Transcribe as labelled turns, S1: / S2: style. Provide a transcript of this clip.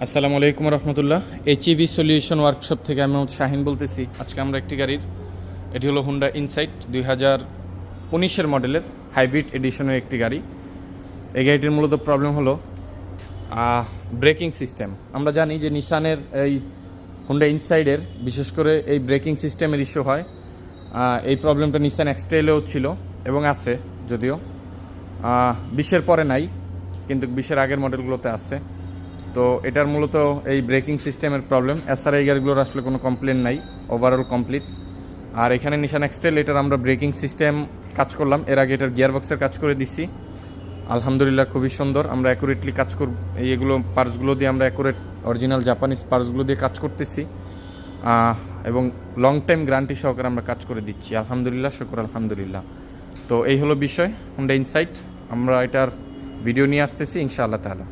S1: আসসালামু আলাইকুম রহমতুল্লাহ। HEV solution workshop থেকে আমি শাহিন বলতেছি। আজকে আমরা একটি গাড়ির, এটি হলো হুন্ডা ইনসাইট 2019-এর মডেলের হাইব্রিড এডিশনের একটি গাড়ি। এই গাড়িটির মূলত প্রবলেম হলো ব্রেকিং সিস্টেম। আমরা জানি যে নিসানের এই হুন্ডা ইনসাইডের বিশেষ করে এই ব্রেকিং সিস্টেমের ইস্যু হয়। এই প্রবলেমটা নিসান এক্সট্রেলেও ছিল এবং আছে, যদিও 20-এর পরে নাই, কিন্তু 20-এর আগের মডেলগুলোতে আছে। তো এটার মূলত এই ব্রেকিং সিস্টেমের প্রবলেম। এছাড়া এই গাড়িগুলোর আসলে কোনো কমপ্লেন নাই, ওভারঅল কমপ্লিট। আর এখানে নিসান এক্সটেল, এটার আমরা ব্রেকিং সিস্টেম কাজ করলাম, এর আগে এটার গিয়ারবক্সের কাজ করে দিছি। আলহামদুলিল্লাহ খুবই সুন্দর। আমরা অ্যাকুরেটলি কাজ করব, এগুলো পার্টসগুলো দিয়ে আমরা অ্যাকুরেট অরিজিনাল জাপানিজ পার্টসগুলো দিয়ে কাজ করতেছি এবং লং টাইম গ্যারান্টি সহকারে আমরা কাজ করে দিচ্ছি। আলহামদুলিল্লাহ, শুকর আলহামদুলিল্লাহ। তো এই হলো বিষয় হুন্ডা ইনসাইট। আমরা এটার ভিডিও নিয়ে আসতেছি ইনশাআল্লাহ তাআলা।